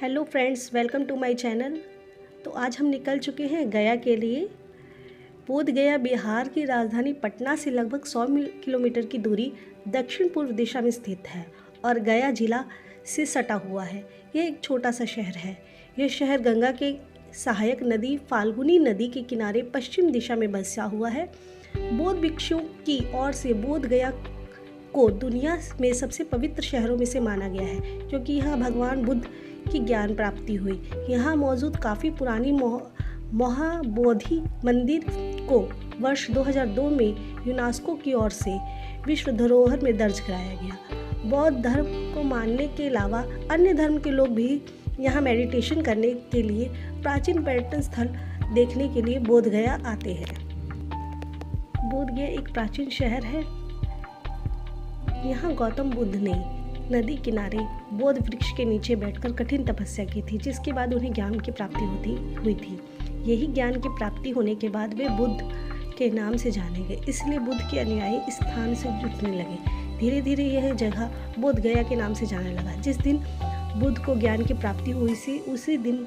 Hello friends, welcome to my channel. तो आज हम निकल चुके हैं गया के लिए। बोध गया बिहार की राजधानी पटना से लगभग 100 किलोमीटर की दूरी दक्षिण पूर्व दिशा में स्थित है और गया जिला से सटा हुआ है। यह एक छोटा सा शहर है। यह शहर गंगा के सहायक नदी फाल्गुनी नदी के किनारे पश्चिम दिशा में बसा हुआ है। बौद्ध भिक्षुओं की ओर से बोध गया को दुनिया में सबसे पवित्र शहरों में से माना गया है, क्योंकि यहाँ भगवान बुद्ध की ज्ञान प्राप्ति हुई। यहाँ मौजूद काफ़ी पुरानी महाबोधि मंदिर को वर्ष 2002 में यूनेस्को की ओर से विश्व धरोहर में दर्ज कराया गया। बौद्ध धर्म को मानने के अलावा अन्य धर्म के लोग भी यहाँ मेडिटेशन करने के लिए प्राचीन पर्यटन स्थल देखने के लिए बोध गया आते हैं। बोध गया एक प्राचीन शहर है। यहाँ गौतम बुद्ध ने नदी किनारे बोध वृक्ष के नीचे बैठकर कठिन तपस्या की थी, जिसके बाद उन्हें ज्ञान की प्राप्ति हुई थी। यही ज्ञान की प्राप्ति होने के बाद वे बुद्ध के नाम से जाने गए, इसलिए बुद्ध के अनुयायी इस स्थान से जुटने लगे। धीरे धीरे यह जगह बोध गया के नाम से जाने लगा। जिस दिन बुद्ध को ज्ञान की प्राप्ति हुई थी उसी दिन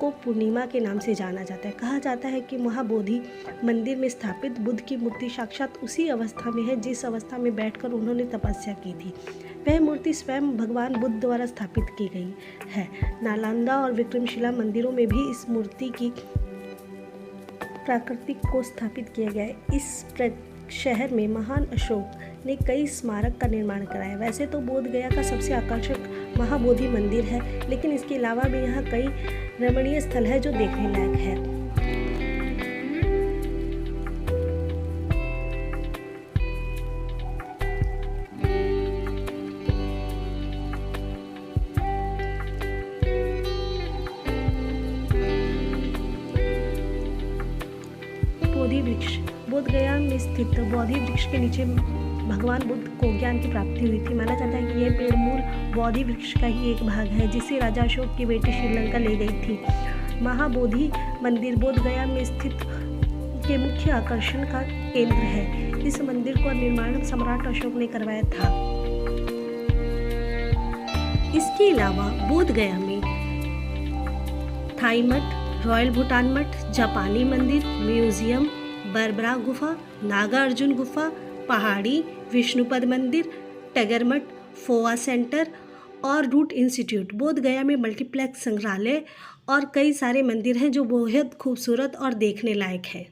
को पूर्णिमा के नाम से जाना जाता है। कहा जाता है कि महाबोधि मंदिर में स्थापित बुद्ध की मूर्ति साक्षात उसी अवस्था में है जिस अवस्था में बैठकर उन्होंने तपस्या की थी। वह मूर्ति स्वयं भगवान बुद्ध द्वारा स्थापित की गई है। नालंदा और विक्रमशिला मंदिरों में भी इस मूर्ति की प्राकृतिक को स्थापित किया गया है। इस शहर में महान अशोक ने कई स्मारक का निर्माण कराया। वैसे तो बोध गया का सबसे आकर्षक महाबोधि मंदिर है, लेकिन इसके अलावा भी यहाँ कई रमणीय स्थल है जो देखने लायक है। बोधि वृक्ष बोध गया में स्थित बोधि वृक्ष के नीचे भगवान बुद्ध को ज्ञान की प्राप्ति हुई थी। माना जाता है कि यह पेड़ मूल बोधि वृक्ष का ही एक भाग है, जिसे राजा अशोक की बेटी श्रीलंका ले गई थी। महाबोधि मंदिर बोध गया में स्थित के मुख्य आकर्षण का केंद्र है। इस मंदिर का निर्माण सम्राट अशोक ने करवाया था। इसके अलावा बोध गया में थाई मठ, रॉयल भूटान मठ, जापानी मंदिर, म्यूजियम, बरबरा गुफा, नागा अर्जुन गुफा, पहाड़ी विष्णुपद मंदिर, टगर मठ, फोआ सेंटर और रूट इंस्टीट्यूट, बोध गया में मल्टीप्लेक्स संग्रहालय और कई सारे मंदिर हैं जो बेहद खूबसूरत और देखने लायक है।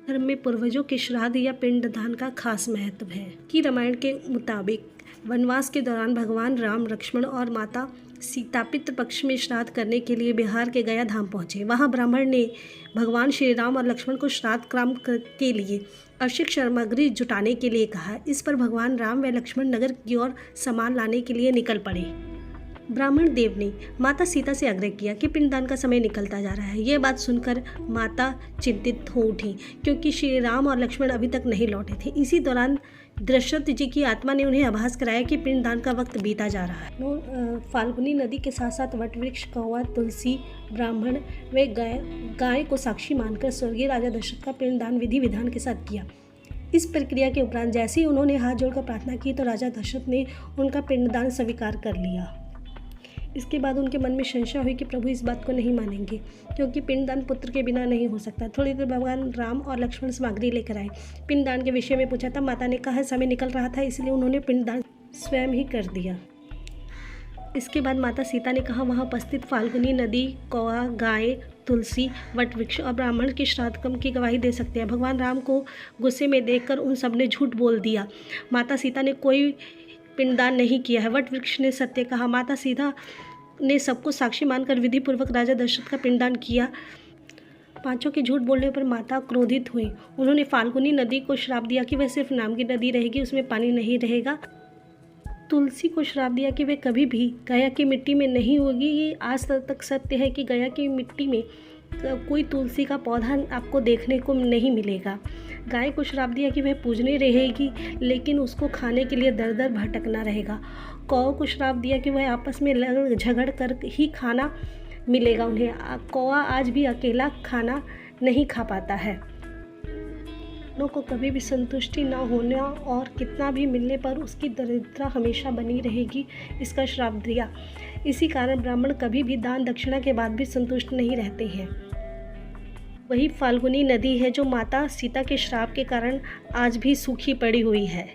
धर्म में पूर्वजों के श्राद्ध या पिंडदान का खास महत्व है। कि रामायण के मुताबिक वनवास के दौरान भगवान राम, लक्ष्मण और माता सीता पितृ पक्ष में श्राद्ध करने के लिए बिहार के गया धाम पहुँचे। वहाँ ब्राह्मण ने भगवान श्री राम और लक्ष्मण को श्राद्ध क्रम के लिए आवश्यक सामग्री जुटाने के लिए कहा। इस पर भगवान राम व लक्ष्मण नगर की ओर सामान लाने के लिए निकल पड़े। ब्राह्मण देव ने माता सीता से आग्रह किया कि पिंडदान का समय निकलता जा रहा है। यह बात सुनकर माता चिंतित हो उठी, क्योंकि श्री राम और लक्ष्मण अभी तक नहीं लौटे थे। इसी दौरान दशरथ जी की आत्मा ने उन्हें आभास कराया कि पिंडदान का वक्त बीता जा रहा है। फाल्गुनी नदी के साथ साथ वटवृक्ष, कौवा, तुलसी, ब्राह्मण व गाय को साक्षी मानकर स्वर्गीय राजा दशरथ का पिंडदान विधि विधान के साथ किया। इस प्रक्रिया के उपरांत जैसे ही उन्होंने हाथ जोड़कर प्रार्थना की तो राजा दशरथ ने उनका पिंडदान स्वीकार कर लिया। इसके बाद उनके मन में संशय हुई कि प्रभु इस बात को नहीं मानेंगे, क्योंकि पिंडदान पुत्र के बिना नहीं हो सकता। थोड़ी देर भगवान राम और लक्ष्मण सामग्री लेकर आए। पिंडदान के विषय में पूछा था। माता ने कहा समय निकल रहा था, इसलिए उन्होंने पिंडदान स्वयं ही कर दिया। इसके बाद माता सीता ने कहा वहाँ उपस्थित फाल्गुनी नदी, कौआ, गाय, तुलसी, वटवृक्ष और ब्राह्मण के श्राद्ध कर्म की गवाही दे सकते हैं। भगवान राम को गुस्से में देखकर उन सब ने झूठ बोल दिया। माता सीता ने कोई पिंडदान नहीं किया है। वटवृक्ष ने सत्य कहा। माता सीता ने सबको साक्षी मानकर विधि पूर्वक राजा दशरथ का पिंडदान किया। पांचों के झूठ बोलने पर माता क्रोधित हुई। उन्होंने फाल्गुनी नदी को श्राप दिया कि वह सिर्फ नाम की नदी रहेगी, उसमें पानी नहीं रहेगा। तुलसी को श्राप दिया कि वह कभी भी गया की मिट्टी में नहीं होगी। ये आज तक सत्य है कि गया की मिट्टी में कोई तुलसी का पौधा आपको देखने को नहीं मिलेगा। गाय को श्राप दिया कि वह पूजने रहेगी, लेकिन उसको खाने के लिए दर दर भटकना रहेगा। कौओं को श्राप दिया कि वह आपस में लड़ झगड़ कर ही खाना मिलेगा उन्हें। कौआ आज भी अकेला खाना नहीं खा पाता है। ब्राह्मणों को कभी भी संतुष्टि न होना और कितना भी मिलने पर उसकी दरिद्रता हमेशा बनी रहेगी, इसका श्राप दिया। इसी कारण ब्राह्मण कभी भी दान दक्षिणा के बाद भी संतुष्ट नहीं रहते हैं। वही फाल्गुनी नदी है जो माता सीता के श्राप के कारण आज भी सूखी पड़ी हुई है।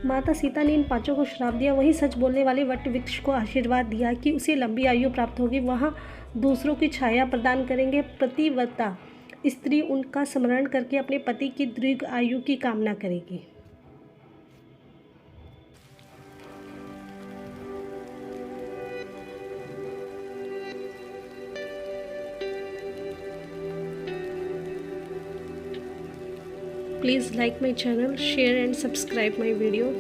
माता सीता ने इन पांचों को श्राप दिया। वहीं सच बोलने वाले वट वृक्ष को आशीर्वाद दिया कि उसे लंबी आयु प्राप्त होगी। वहाँ दूसरों की छाया प्रदान करेंगे। प्रतिव्रता स्त्री उनका स्मरण करके अपने पति की दीर्घ आयु की कामना करेगी। Please like my channel, share and subscribe my video.